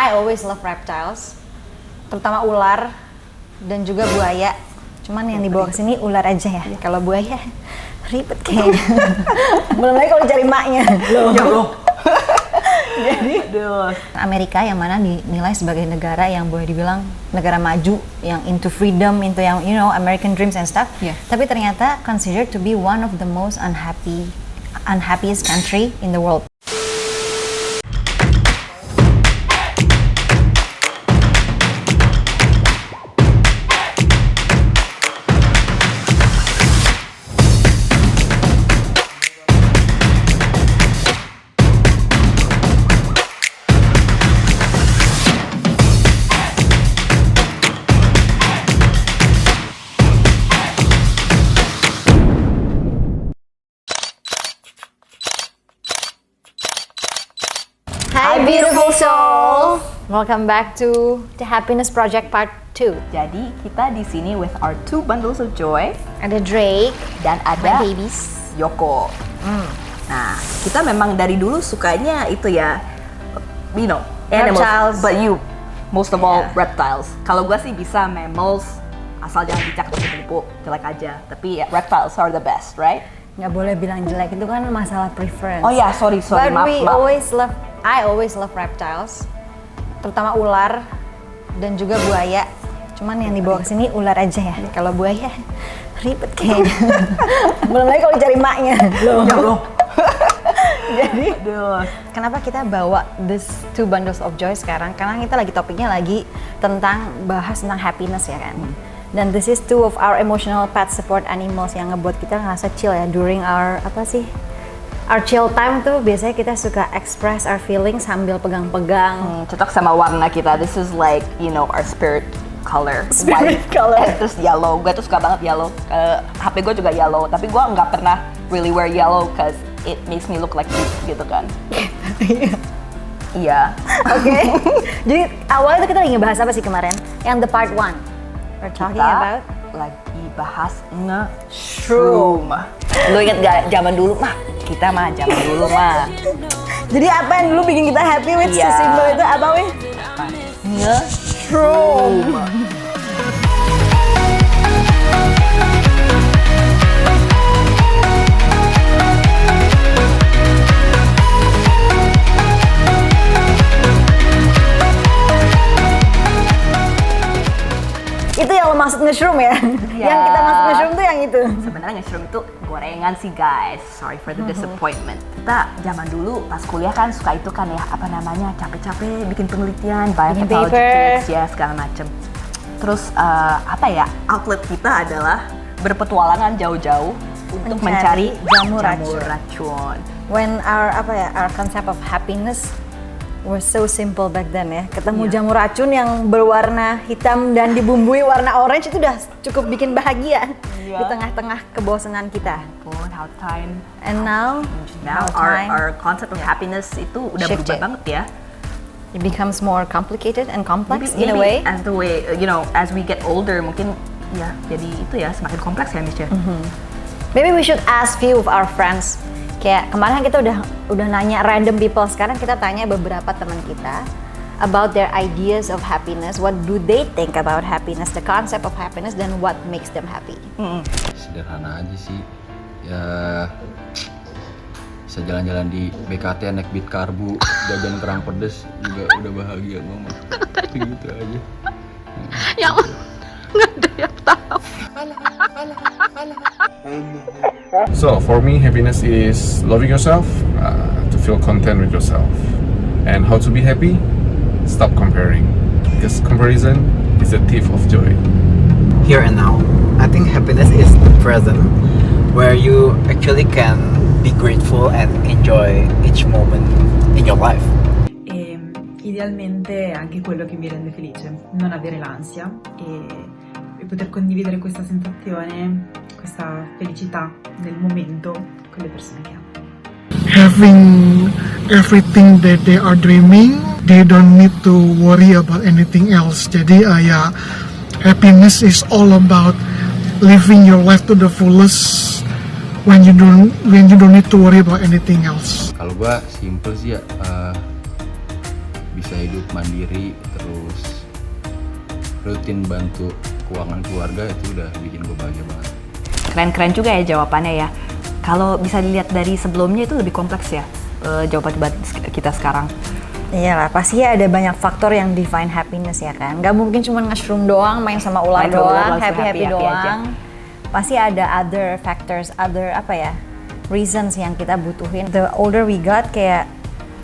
I always love reptiles, terutama ular dan juga buaya. Cuman yang dibawa ke sini ular aja ya. Kalau buaya ribet kayaknya. Belum lagi kalau cari maknya. loh. Jadi Amerika yang mana dinilai sebagai negara yang boleh dibilang negara maju, yang into freedom, into yang American dreams and stuff. Yeah. Tapi ternyata considered to be one of the most unhappiest country in the world. Hi beautiful soul, welcome back to the Happiness Project Part 2. Jadi kita di sini with our two bundles of joy Ada Drake dan my ada babies. Yoko. Nah, kita memang dari dulu sukanya itu ya, animals. Reptiles. But you, most of all, Yeah. reptiles. Kalau gue sih bisa mammals, asal jangan dicak atau ditipu, jelek aja. Tapi ya, reptiles are the best, right? Nggak boleh bilang jelek, itu kan masalah preference. Oh ya, sorry, But maaf. I always love reptiles, terutama ular dan juga buaya. Cuman yang dibawa ke sini ular aja ya. Kalau buaya ribet kayaknya. Belum lagi kalau cari maknya. loh. Jadi, kenapa kita bawa this two bundles of joy sekarang? Karena kita lagi topiknya lagi tentang bahas tentang happiness ya kan. Dan this is two of our emotional pet support animals yang ngebuat kita ngerasa chill ya during our our chill time tuh biasanya kita suka express our feelings sambil pegang-pegang. Cocok sama warna kita. This is like, our spirit color. Spirit White. color. Terus yellow. Gue tuh suka banget yellow. HP gue juga yellow. Tapi gue nggak pernah really wear yellow cause it makes me look like you gitu kan. Iya. Oke. Jadi awalnya tuh kita lagi ngebahas apa sih kemarin? Yang the part 1. We're talking about lagi bahas nge-shroom. Lu inget gak zaman dulu mah? Kita mah zaman dulu mah. Jadi apa yang dulu bikin kita happy with Iya. simbol itu apa weh? Nge-shroom. Itu yang lo maksud nge-shroom ya? Iya. Yang kita maksud nge-shroom tuh yang itu? Sebenarnya nge-shroom itu gorengan sih guys. Sorry for the disappointment. Kita zaman dulu pas kuliah kan suka itu kan ya, apa namanya, capek-capek bikin penelitian, Bikin biology paper. tips ya segala macem. Terus outlet kita adalah berpetualangan jauh-jauh untuk mencari jamu racun. When our concept of happiness was so simple back then ya. Ketemu Iya. jamu racun yang berwarna hitam dan dibumbui warna orange itu udah cukup bikin bahagia Iya. di tengah-tengah kebosanan kita. Oh, how time. And now Our concept of happiness itu udah Shifted. berubah banget ya. it becomes more complicated and complex in a Maybe way. as the way, as we get older mungkin ya jadi itu ya semakin kompleks ya Miss. Maybe we should ask few of our friends. Kayak kemarin kita udah nanya random people, sekarang kita tanya beberapa teman kita about their ideas of happiness. What do they think about happiness, the concept of happiness, dan what makes them happy? Sederhana aja sih, ya bisa jalan-jalan di BKT naik beat karbu, jajan kerang pedes juga udah bahagia banget. Gitu aja. Yang nggak ada yang tahu. So for me, happiness is loving yourself, to feel content with yourself. And how to be happy? Stop comparing, because comparison is a thief of joy. Here and now. I think happiness is the present, where you actually can be grateful and enjoy each moment in your life. Idealmente anche quello che mi rende felice, non avere l'ansia e poter condividere questa sensazione, questa felicità del momento con le persone che amo. Having everything that they are dreaming, they don't need to worry about anything else. Jadi ya, happiness is all about living your life to the fullest when you don't need to worry about anything else. Kalau gua simple sih ya, bisa hidup mandiri, terus rutin bantu keuangan keluarga, itu udah bikin gue bahagia banget. Keren-keren juga ya jawabannya ya. Kalau bisa dilihat dari sebelumnya itu lebih kompleks ya jawaban kita sekarang. Iyalah, pasti ada banyak faktor yang define happiness ya kan. Gak mungkin cuma nge-shroom doang, main sama ular Main sama ular doang, langsung happy happy doang. aja. Pasti ada other factors, other reasons yang kita butuhin. The older we got, kayak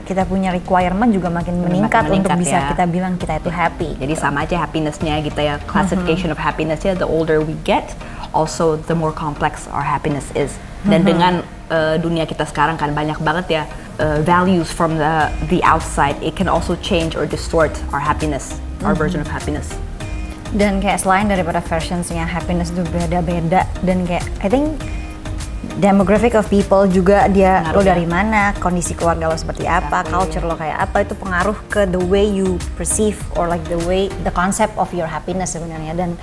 kita punya requirement juga makin meningkat untuk bisa ya. kita bilang kita itu happy. Jadi sama aja happiness-nya gitu ya. Classification of happiness-nya, the older we get, also the more complex our happiness is. Dan dengan dunia kita sekarang kan banyak banget ya values from the outside, it can also change or distort our happiness, our version of happiness. Dan kayak selain daripada versionsnya happiness itu beda-beda, dan kayak I think demographic of people juga, dia lo dari mana, kondisi keluarga lo seperti apa, culture lo kayak apa, itu pengaruh ke the way you perceive or like the concept of your happiness sebenarnya. Dan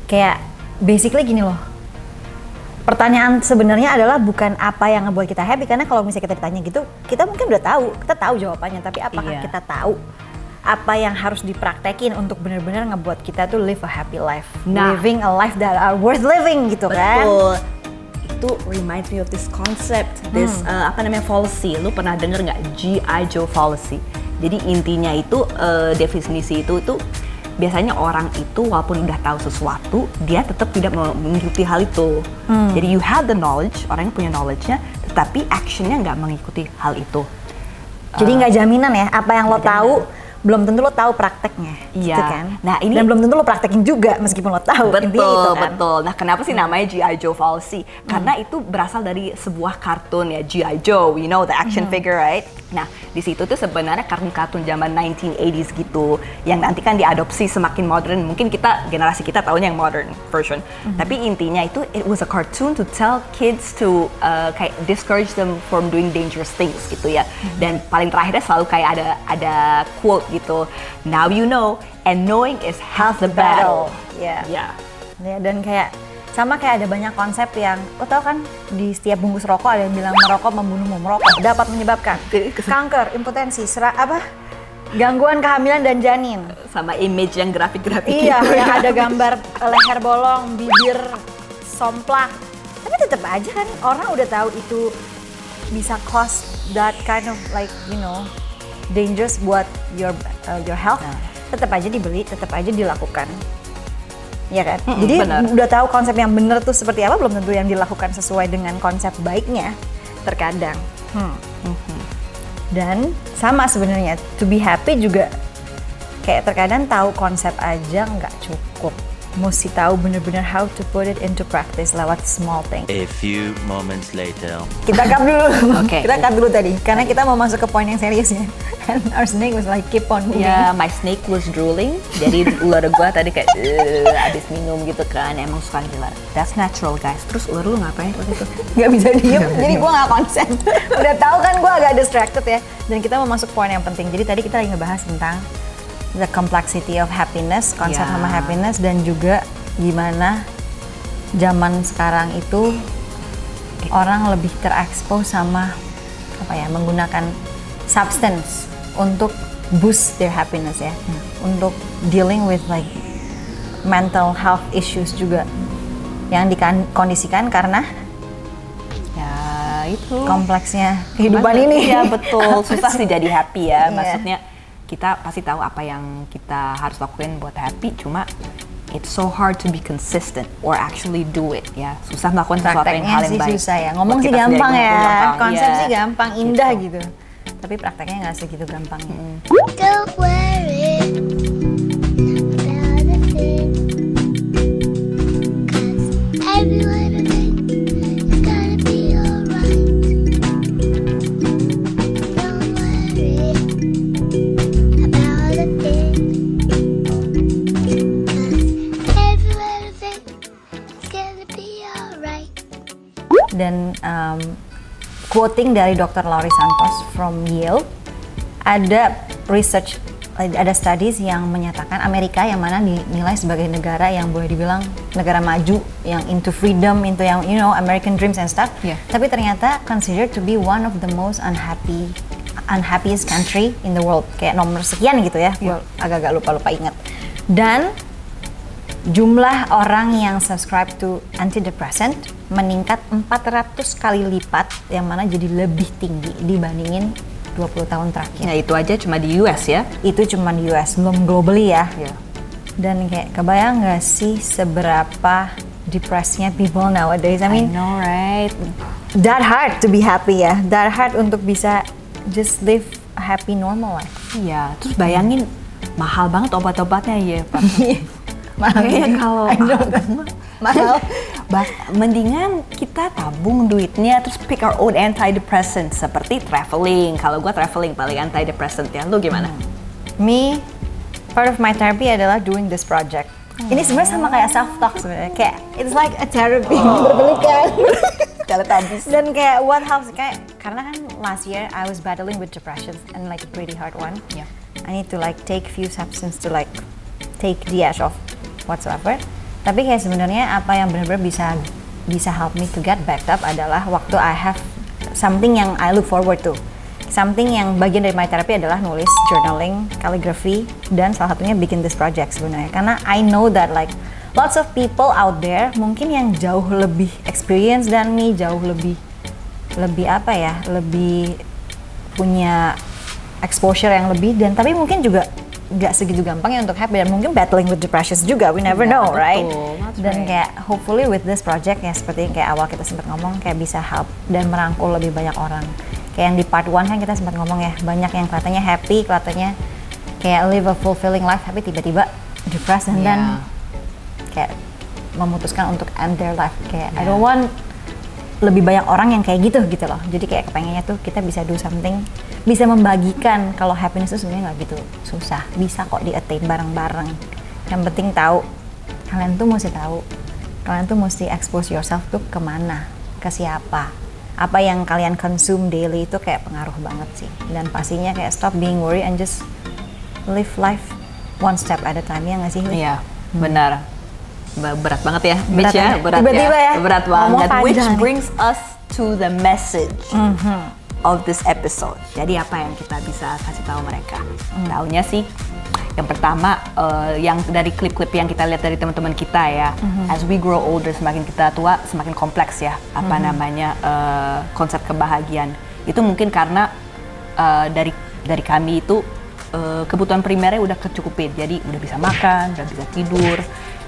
kayak basically gini loh, pertanyaan sebenarnya adalah bukan apa yang ngebuat kita happy, karena kalau misalnya kita ditanya gitu, kita mungkin udah tahu, kita tahu jawabannya, tapi apakah kita tahu apa yang harus dipraktekin untuk benar-benar ngebuat kita tuh live a happy life, living a life that are worth living gitu kan? Betul. Itu reminds me of this concept, this fallacy. Lu pernah denger nggak G.I. Joe fallacy? Jadi intinya itu definisi itu biasanya orang itu walaupun udah tahu sesuatu, dia tetap tidak mengikuti hal itu. Jadi you have the knowledge, orang yang punya knowledge-nya, tetapi action-nya nggak mengikuti hal itu. Jadi nggak jaminan ya, apa yang lo tahu belum tentu lo tahu prakteknya, Iya. gitu kan? Nah, ini dan belum tentu lo praktekin juga meskipun lo tahu. Intinya itu Betul, kan? betul. Nah, kenapa sih namanya G.I. Joe fallacy? Karena itu berasal dari sebuah kartun ya, G.I. Joe, you know, the action figure, right? Nah, di situ tuh sebenarnya kartun-kartun zaman 1980s gitu, yang nanti kan diadopsi semakin modern. Mungkin generasi kita tahunya yang modern version. Tapi intinya itu, it was a cartoon to tell kids to kayak discourage them from doing dangerous things gitu ya. Dan paling terakhirnya selalu kayak ada quote gitu, now you know, and knowing is half the battle. Ya. Ya. Ya, dan kayak sama kayak ada banyak konsep yang lo tau kan, di setiap bungkus rokok ada yang bilang merokok membunuhmu, merokok dapat menyebabkan kanker, impotensi, gangguan kehamilan dan janin. Sama image yang grafik-grafik Iya, gitu. yang ada gambar leher bolong, bibir somplak. Tapi tetap aja kan orang udah tahu itu bisa cause that kind of like, you know, dangerous buat your health. Tetap aja dibeli, tetap aja dilakukan. Ya kan? Jadi benar. udah tahu konsep yang benar tuh seperti apa, belum tentu yang dilakukan sesuai dengan konsep baiknya terkadang. Dan sama sebenarnya, to be happy juga kayak terkadang tahu konsep aja nggak cukup. Mesti tahu bener-bener how to put it into practice lewat small thing. A few moments later. Kita cut dulu. Oke. Kita cut dulu tadi karena kita mau masuk ke poin yang seriusnya. And our snake was like keep on moving. Ya, my snake was drooling. Jadi ular gua tadi kayak abis minum gitu kan, emang suka ngiler. That's natural guys. Terus ular lu ngapain waktu itu? Gak bisa diem, jadi gue gak konsen. Udah tahu kan gue agak distracted ya. Dan kita mau masuk poin yang penting. Jadi tadi kita lagi ngebahas tentang the complexity of happiness, konsep Ya. nama happiness, dan juga gimana zaman sekarang itu orang lebih terekspos sama menggunakan substance untuk boost their happiness ya, untuk dealing with like mental health issues juga yang dikondisikan karena Ya, itu. kompleksnya kehidupan ini. Ya, betul. Susah sih jadi happy ya. Iya. Maksudnya kita pasti tahu apa yang kita harus lakuin buat happy, cuma it's so hard to be consistent or actually do it ya. Susah melakukan sesuatu yang Prakteknya hal yang sih baik. susah ya. Ngomong Buat sih kita sendiri, gampang ya. ngomong gampang. Konsep Iya. sih gampang, indah gitu. Tapi prakteknya nggak segitu gampangnya. Don't worry about a thing, 'cause every little thing is gonna be alright. Don't worry about a thing, 'cause every little thing is gonna be alright. Dan quoting dari Dr. Laurie Santos from Yale, ada research, ada studies yang menyatakan Amerika yang mana dinilai sebagai negara yang boleh dibilang negara maju, yang into freedom, into yang American dreams and stuff, Yeah. tapi ternyata considered to be one of the most unhappy unhappiest country in the world, kayak nomor sekian gitu ya. Gue agak-agak lupa ingat. Dan jumlah orang yang subscribe to antidepressant meningkat 400 kali lipat, yang mana jadi lebih tinggi dibandingin 20 tahun terakhir. Nah itu aja cuma di US ya? Itu cuma di US, belum globally ya. Dan kayak kebayang gak sih seberapa depressed-nya people nowadays? I mean, know, right? That hard to be happy ya, that hard untuk bisa just live a happy normal life. Iya, terus bayangin mahal banget obat-obatnya ya Pak. Mahal ya kalau mahal. Mendingan kita tabung duitnya terus pick our own antidepressant seperti traveling. Kalau gua traveling paling antidepressant ya. Lu gimana? Me, part of my therapy adalah doing this project. Ini sebenarnya sama kayak self talk sebenarnya. Kayak it's like a therapy berbelikan. Dan kayak what helps kayak karena kan last year I was battling with depression and like a pretty hard one. I need to like take few substances to like take the edge off whatsoever. Tapi kayak sebenarnya apa yang benar-benar bisa help me to get backed up adalah waktu I have something yang I look forward to. Something yang bagian dari my therapy adalah nulis, journaling, calligraphy, dan salah satunya bikin this project sebenarnya. Karena I know that like lots of people out there mungkin yang jauh lebih experience dan me, jauh lebih apa ya, lebih punya exposure yang lebih, dan tapi mungkin juga nggak segitu gampangnya untuk happy, dan mungkin battling with depression juga, we never know, right? Dan kayak hopefully with this project ya seperti yang kayak awal kita sempat ngomong, kayak bisa help dan merangkul lebih banyak orang. Kayak yang di part 1 kan kita sempat ngomong ya, banyak yang kelihatannya happy, kelihatannya kayak live a fulfilling life, tapi tiba-tiba depressed dan kayak memutuskan untuk end their life. Kayak I don't want lebih banyak orang yang kayak gitu loh. Jadi kayak kepengennya tuh kita bisa do something, bisa membagikan kalau happiness itu sebenarnya nggak gitu susah, bisa kok di-attain bareng-bareng. Yang penting tahu, kalian tuh mesti expose yourself tuh kemana, ke siapa, apa yang kalian consume daily itu kayak pengaruh banget sih. Dan pastinya kayak stop being worried and just live life one step at a time, ya nggak sih? Iya, benar. Berat banget ya, Berat ya? Berat tiba-tiba ya? Berat banget. Which brings us to the message of this episode. Jadi apa yang kita bisa kasih tahu mereka? Taunya sih, yang pertama yang dari klip-klip yang kita lihat dari teman-teman kita ya, as we grow older, semakin kita tua semakin kompleks ya, apa namanya konsep kebahagiaan. Itu mungkin karena dari kami itu kebutuhan primernya udah kecukupin, jadi udah bisa makan, udah bisa tidur,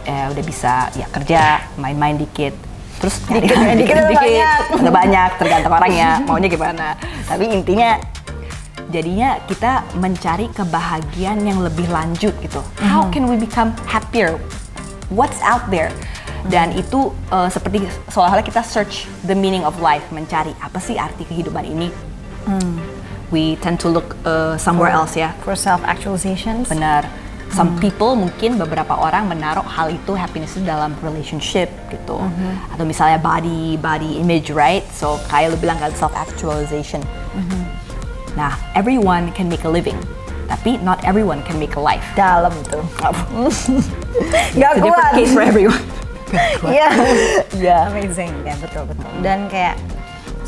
udah bisa ya kerja, main-main dikit, terus dikit udah banyak, tergantung orangnya maunya gimana. Tapi intinya jadinya kita mencari kebahagiaan yang lebih lanjut gitu. How can we become happier? What's out there? Dan itu seperti seolah-olah kita search the meaning of life, mencari apa sih arti kehidupan ini. We tend to look somewhere else ya. For self-actualization. Benar. Some people, mungkin beberapa orang menaruh hal itu, happiness itu dalam relationship gitu. Atau misalnya body image, right? So kayak lu bilang kan self-actualization. Nah, everyone can make a living, tapi not everyone can make a life. Dalam tuh. Gak It's a different case for everyone. Yeah, amazing. Ya, betul. Dan kayak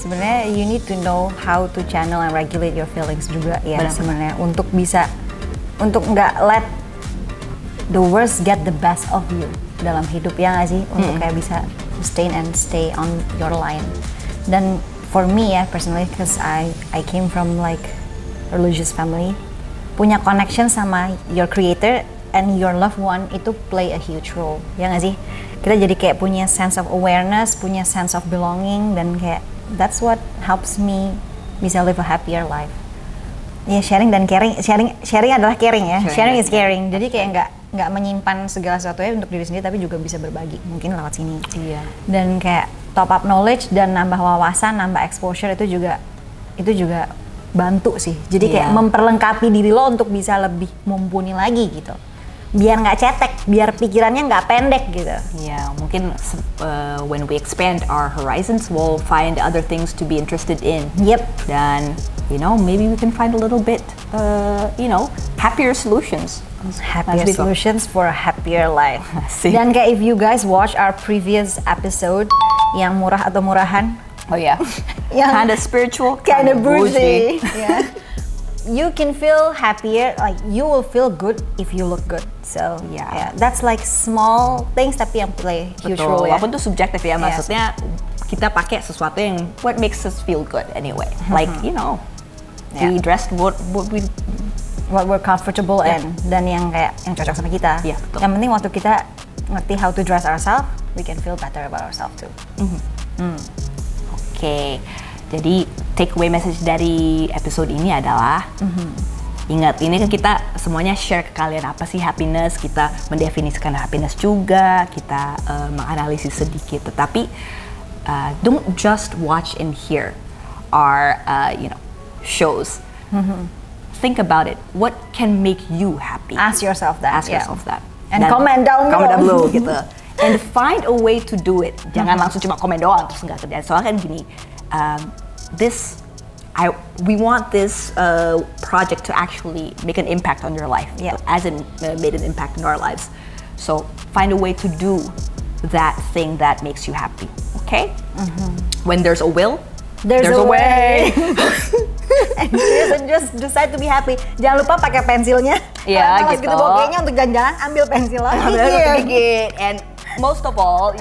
sebenarnya you need to know how to channel and regulate your feelings juga ya sebenarnya, untuk bisa, untuk nggak let the worst get the best of you dalam hidup, ya nggak sih? Untuk kayak bisa sustain and stay on your line. Dan for me ya personally, because I came from like religious family, punya connection sama your creator and your loved one itu play a huge role, ya nggak sih? Kita jadi kayak punya sense of awareness, punya sense of belonging, dan kayak that's what helps me bisa live a happier life. Ya, sharing dan caring. Sharing adalah caring ya. Sharing is caring. Jadi kayak nggak menyimpan segala sesuatunya untuk diri sendiri, tapi juga bisa berbagi. Mungkin lewat sini. Iya. Dan kayak top up knowledge dan nambah wawasan, nambah exposure itu juga bantu sih. Jadi kayak memperlengkapi diri lo untuk bisa lebih mumpuni lagi gitu. Biar nggak cetek, biar pikirannya nggak pendek gitu. Ya, mungkin when we expand our horizons, we'll find other things to be interested in. Yep. Dan maybe we can find a little bit, happier solutions. Happier solutions for a happier life. Dan kayak if you guys watch our previous episode yang murah atau murahan, oh ya, yang kinda spiritual, kinda bougie. Yeah. you can feel happier, like you will feel good if you look good. So yeah, that's like small things tapi yang play huge role ya. Walaupun tuh subjektif ya, maksudnya kita pakai sesuatu yang what makes us feel good anyway. Like you know, we dressed what we're comfortable dan yang kayak yang cocok sama kita. Iya, betul. Yang penting waktu kita ngerti how to dress ourselves, we can feel better about ourselves too. Oke. Jadi takeaway message dari episode ini adalah ingat, ini kan kita semuanya share ke kalian apa sih happiness, kita mendefinisikan happiness juga, kita menganalisis sedikit, tetapi don't just watch and hear our shows. Think about it. What can make you happy? Ask yourself that. And Dan comment down below gitu. And find a way to do it. Jangan langsung cuma komen doang terus nggak kerjaan. Soalnya kan gini, we want this project to actually make an impact on your life, as it made an impact in our lives. So find a way to do that thing that makes you happy. Okay? When there's a will, there's a way. And just decide to be happy. Jangan lupa pakai pensilnya. Iya, gitu. Kayaknya untuk jalan-jalan ambil pensil lagi. And most of all,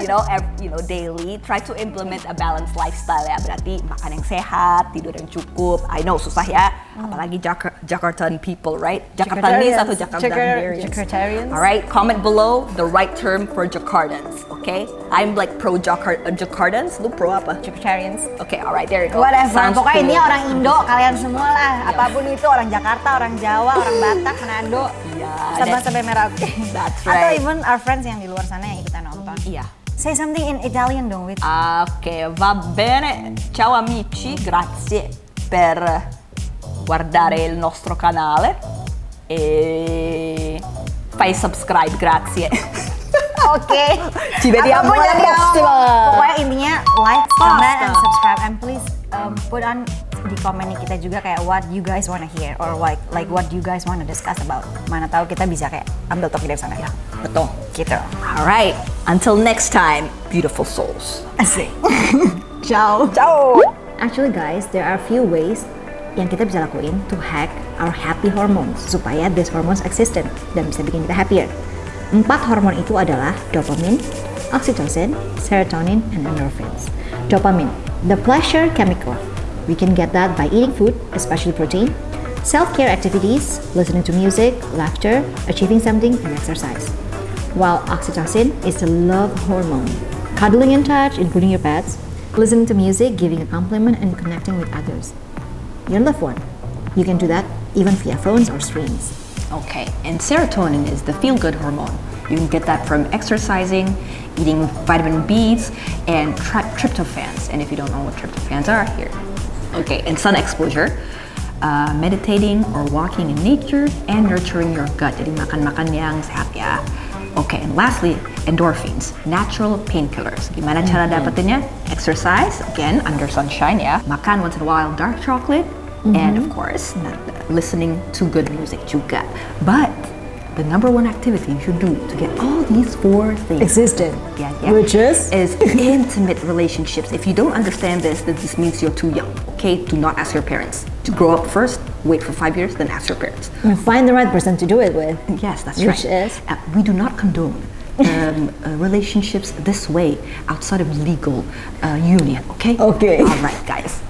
daily try to implement a balanced lifestyle ya. Berarti makan yang sehat, tidur yang cukup. I know susah ya, apalagi Jakartan people, right? Jakartanis atau Jakartarians. Alright, comment below the right term for Jakartans, okay? I'm like pro Jakartans. Lu pro apa? Jakartarians. Okay, alright, there you go. Whatever. Pokoknya ini orang Indo, kalian semua lah. Apapun itu, orang Jakarta, orang Jawa, orang Batak, Manado, Sabah sampai Merauke. That's Atau right. even our friends yang di luar sana yang ikutan nonton. Iya. Say something in Italian dong, Wit. Ok, va bene. Ciao amici, grazie per guardare il nostro canale e fai subscribe, grazie. Oke. Ci vediamo alla prossima. Pokoknya intinya like, comment, and subscribe, and please put on di komen kita juga kayak what you guys wanna hear or like what you guys wanna discuss about. Mana tahu kita bisa kayak ambil topik dari sana ya. Betul. Gitu. Alright, until next time, beautiful souls. Asik. Ciao. Ciao. Actually guys, there are a few ways yang kita bisa lakuin to hack our happy hormones supaya these hormones existent dan bisa bikin kita happier. 4 hormon itu adalah dopamine, oxytocin, serotonin, and endorphins. Dopamine, the pleasure chemical. We can get that by eating food, especially protein, self-care activities, listening to music, laughter, achieving something, and exercise. While oxytocin is the love hormone, cuddling and touch, including your pets, listening to music, giving a compliment, and connecting with others. Your loved one. You can do that even via phones or screens. Okay, and serotonin is the feel-good hormone. You can get that from exercising, eating vitamin B's, and tryptophans. And if you don't know what tryptophans are, here. Okay, and sun exposure, meditating or walking in nature, and nurturing your gut. Jadi makan-makan yang sehat ya. Okay, and lastly, endorphins, natural painkillers. Gimana cara dapetinnya? Exercise, again, under sunshine ya. Makan once in a while dark chocolate, and of course, listening to good music juga. But the number one activity you should do to get all these 4 things Existed. which is intimate relationships. If you don't understand this, then this means you're too young. Okay, do not ask your parents to grow up first. Wait for 5 years, then ask your parents. And find the right person to do it with. Yes, that's Which right. is? We do not condone relationships this way outside of legal union. Okay. Okay. All right, guys.